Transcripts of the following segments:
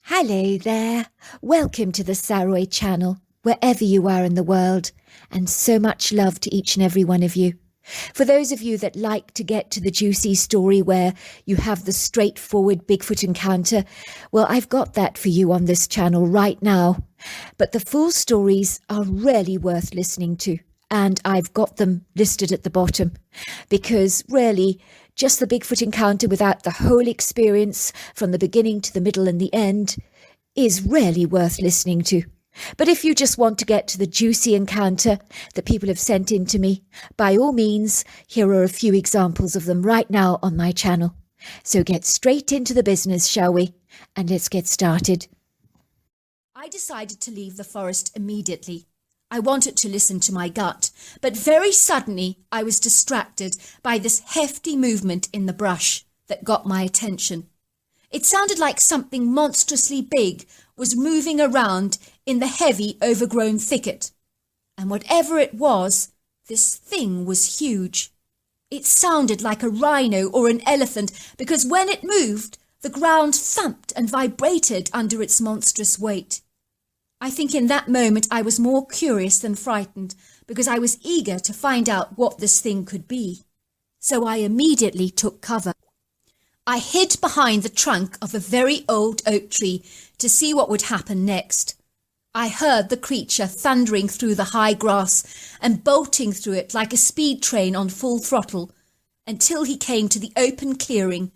Hello there. Welcome to the Saroy channel, wherever you are in the world, and so much love to each and every one of you. For those of you that like to get to the juicy story where you have the straightforward Bigfoot encounter, well, I've got that for you on this channel right now. But the full stories are really worth listening to, and I've got them listed at the bottom, because really, just the Bigfoot encounter without the whole experience from the beginning to the middle and the end is really worth listening to. But if you just want to get to the juicy encounter that people have sent in to me, by all means, here are a few examples of them right now on my channel. So get straight into the business, shall we? And let's get started. I decided to leave the forest immediately. I wanted to listen to my gut, but very suddenly I was distracted by this hefty movement in the brush that got my attention. It sounded like something monstrously big was moving around in the heavy, overgrown thicket. And whatever it was, this thing was huge. It sounded like a rhino or an elephant because when it moved, the ground thumped and vibrated under its monstrous weight. I think in that moment I was more curious than frightened because I was eager to find out what this thing could be. So I immediately took cover. I hid behind the trunk of a very old oak tree to see what would happen next. I heard the creature thundering through the high grass and bolting through it like a speed train on full throttle until he came to the open clearing,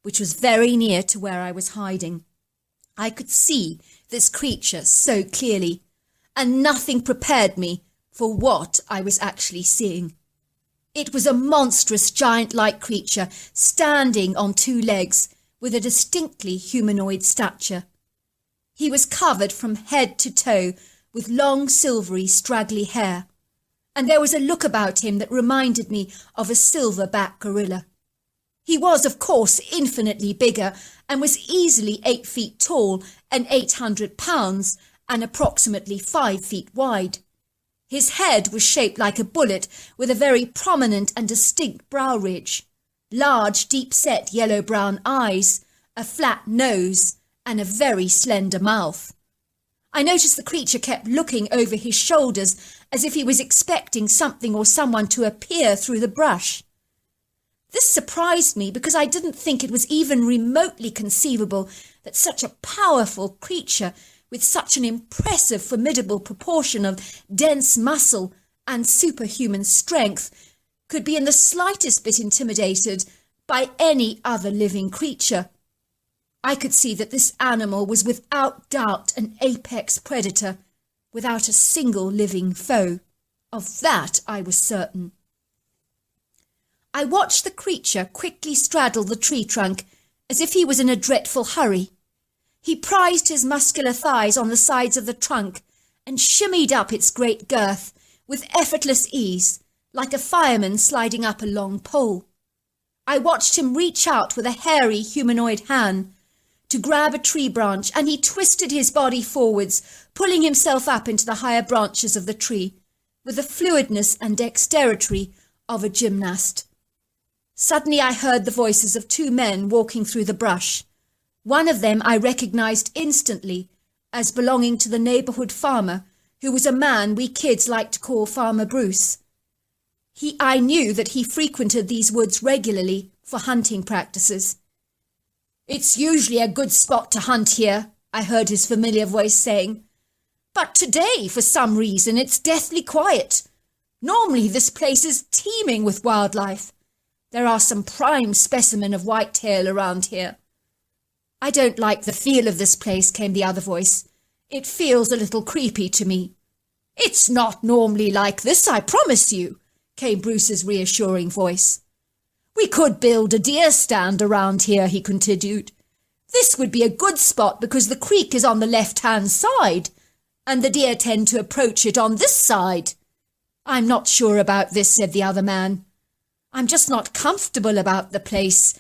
which was very near to where I was hiding. I could see this creature so clearly, and nothing prepared me for what I was actually seeing. It was a monstrous giant-like creature standing on two legs with a distinctly humanoid stature. He was covered from head to toe with long silvery straggly hair, and there was a look about him that reminded me of a silverback gorilla. He was, of course, infinitely bigger and was easily 8 feet tall and 800 pounds and approximately 5 feet wide. His head was shaped like a bullet with a very prominent and distinct brow ridge, large, deep-set yellow-brown eyes, a flat nose, and a very slender mouth. I noticed the creature kept looking over his shoulders as if he was expecting something or someone to appear through the brush. This surprised me because I didn't think it was even remotely conceivable that such a powerful creature with such an impressive, formidable proportion of dense muscle and superhuman strength could be in the slightest bit intimidated by any other living creature. I could see that this animal was without doubt an apex predator, without a single living foe. Of that I was certain. I watched the creature quickly straddle the tree trunk as if he was in a dreadful hurry. He prized his muscular thighs on the sides of the trunk and shimmied up its great girth with effortless ease, like a fireman sliding up a long pole. I watched him reach out with a hairy humanoid hand to grab a tree branch, and he twisted his body forwards, pulling himself up into the higher branches of the tree with the fluidness and dexterity of a gymnast. Suddenly I heard the voices of two men walking through the brush. One of them I recognized instantly as belonging to the neighborhood farmer, who was a man we kids liked to call Farmer Bruce. I knew that he frequented these woods regularly for hunting practices. "It's usually a good spot to hunt here," I heard his familiar voice saying. "But today, for some reason, it's deathly quiet. Normally this place is teeming with wildlife. There are some prime specimen of whitetail around here." "I don't like the feel of this place," came the other voice. "It feels a little creepy to me." "It's not normally like this, I promise you," came Bruce's reassuring voice. "We could build a deer stand around here," he continued. "This would be a good spot because the creek is on the left-hand side, and the deer tend to approach it on this side." "I'm not sure about this," said the other man. "I'm just not comfortable about the place.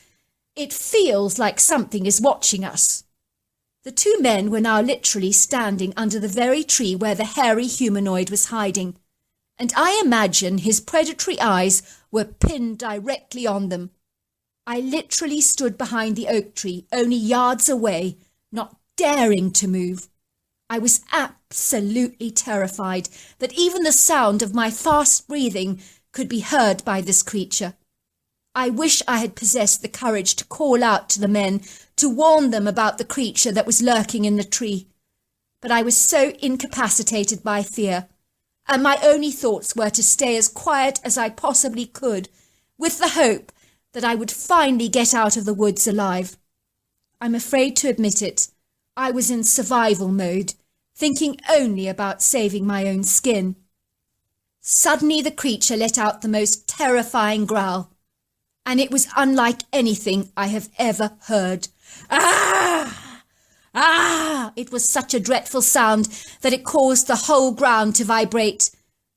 It feels like something is watching us." The two men were now literally standing under the very tree where the hairy humanoid was hiding, and I imagine his predatory eyes were pinned directly on them. I literally stood behind the oak tree, only yards away, not daring to move. I was absolutely terrified that even the sound of my fast breathing could be heard by this creature. I wish I had possessed the courage to call out to the men to warn them about the creature that was lurking in the tree. But I was so incapacitated by fear, and my only thoughts were to stay as quiet as I possibly could, with the hope that I would finally get out of the woods alive. I'm afraid to admit it, I was in survival mode, thinking only about saving my own skin. Suddenly the creature let out the most terrifying growl, and it was unlike anything I have ever heard. Ah! Ah! It was such a dreadful sound that it caused the whole ground to vibrate,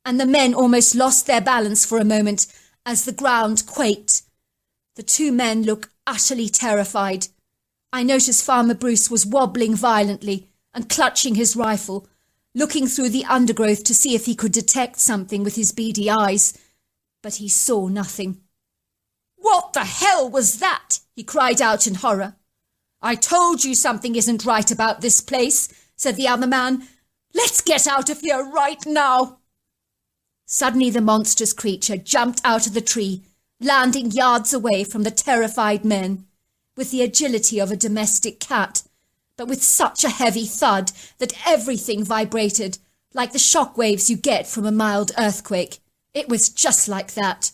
and the men almost lost their balance for a moment as the ground quaked. The two men looked utterly terrified. I noticed Farmer Bruce was wobbling violently and clutching his rifle, looking through the undergrowth to see if he could detect something with his beady eyes, but he saw nothing. "What the hell was that?" he cried out in horror. "I told you something isn't right about this place," said the other man. "Let's get out of here right now." Suddenly the monstrous creature jumped out of the tree, landing yards away from the terrified men, with the agility of a domestic cat, but with such a heavy thud that everything vibrated, like the shock waves you get from a mild earthquake. It was just like that.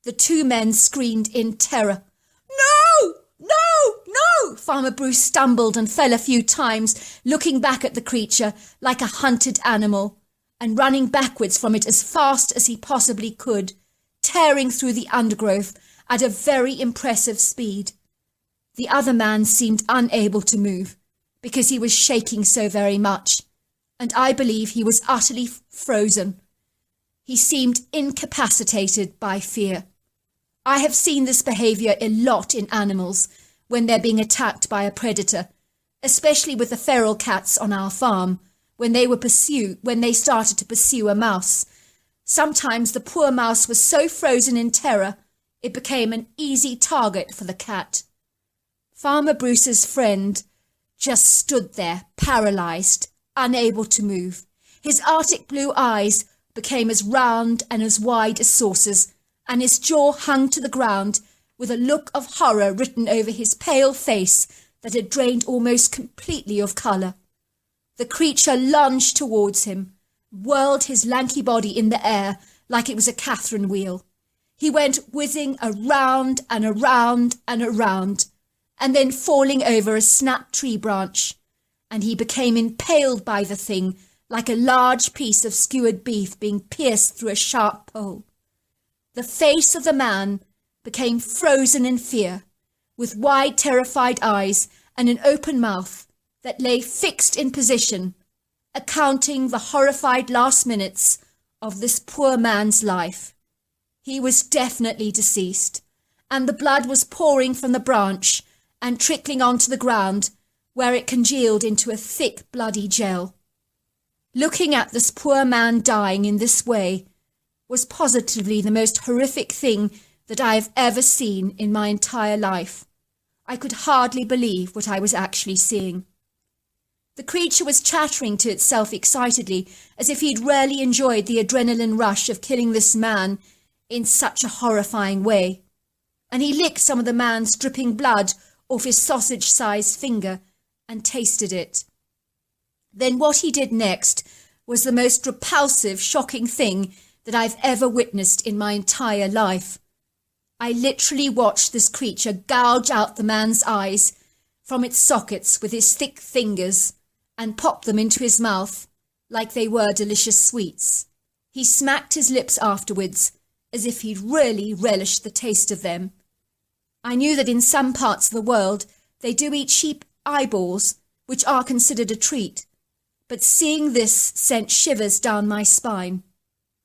The two men screamed in terror. "No! No! No!" Farmer Bruce stumbled and fell a few times, looking back at the creature like a hunted animal, and running backwards from it as fast as he possibly could, tearing through the undergrowth at a very impressive speed. The other man seemed unable to move, because he was shaking so very much, and I believe he was utterly frozen. He seemed incapacitated by fear. I have seen this behaviour a lot in animals when they're being attacked by a predator, especially with the feral cats on our farm, when they started to pursue a mouse. Sometimes the poor mouse was so frozen in terror, it became an easy target for the cat. Farmer Bruce's friend just stood there, paralysed, unable to move. His Arctic blue eyes became as round and as wide as saucers, and his jaw hung to the ground with a look of horror written over his pale face that had drained almost completely of colour. The creature lunged towards him, whirled his lanky body in the air like it was a Catherine wheel. He went whizzing around and around and around, and then falling over a snapped tree branch, and he became impaled by the thing like a large piece of skewered beef being pierced through a sharp pole. The face of the man became frozen in fear, with wide, terrified eyes and an open mouth that lay fixed in position, accounting the horrified last minutes of this poor man's life. He was definitely deceased, and the blood was pouring from the branch and trickling onto the ground, where it congealed into a thick, bloody gel. Looking at this poor man dying in this way was positively the most horrific thing that I have ever seen in my entire life. I could hardly believe what I was actually seeing. The creature was chattering to itself excitedly, as if he'd really enjoyed the adrenaline rush of killing this man in such a horrifying way. And he licked some of the man's dripping blood off his sausage-sized finger and tasted it. Then what he did next was the most repulsive, shocking thing that I've ever witnessed in my entire life. I literally watched this creature gouge out the man's eyes from its sockets with his thick fingers and pop them into his mouth like they were delicious sweets. He smacked his lips afterwards as if he'd really relished the taste of them. I knew that in some parts of the world they do eat sheep eyeballs, which are considered a treat, but seeing this sent shivers down my spine,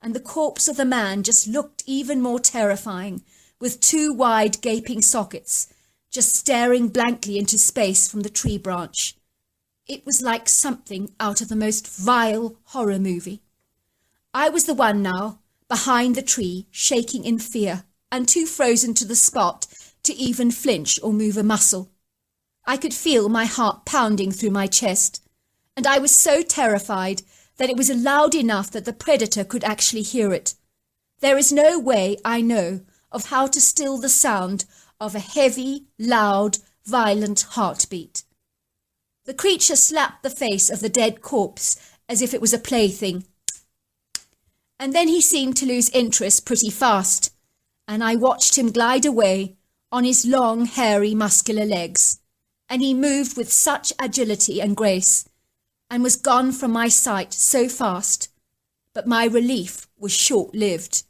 and the corpse of the man just looked even more terrifying, with two wide gaping sockets just staring blankly into space from the tree branch. It was like something out of the most vile horror movie. I was the one now, behind the tree, shaking in fear, and too frozen to the spot to even flinch or move a muscle. I could feel my heart pounding through my chest, and I was so terrified that it was loud enough that the predator could actually hear it. There is no way I know of how to still the sound of a heavy, loud, violent heartbeat. The creature slapped the face of the dead corpse as if it was a plaything. And then he seemed to lose interest pretty fast, and I watched him glide away on his long, hairy, muscular legs, and he moved with such agility and grace, and was gone from my sight so fast, but my relief was short-lived.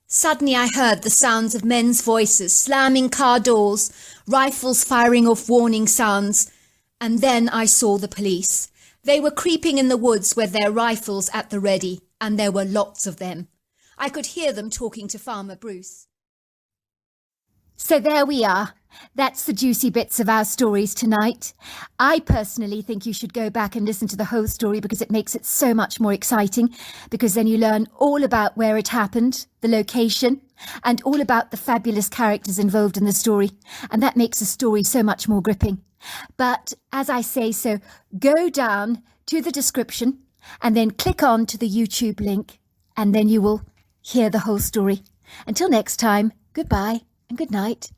Suddenly I heard the sounds of men's voices, slamming car doors, rifles firing off warning sounds, and then I saw the police. They were creeping in the woods with their rifles at the ready, and there were lots of them. I could hear them talking to Farmer Bruce. So there we are. That's the juicy bits of our stories tonight. I personally think you should go back and listen to the whole story because it makes it so much more exciting, because then you learn all about where it happened, the location, and all about the fabulous characters involved in the story. And that makes the story so much more gripping. But as I say so, go down to the description and then click on to the YouTube link, and then you will hear the whole story. Until next time, goodbye and good night.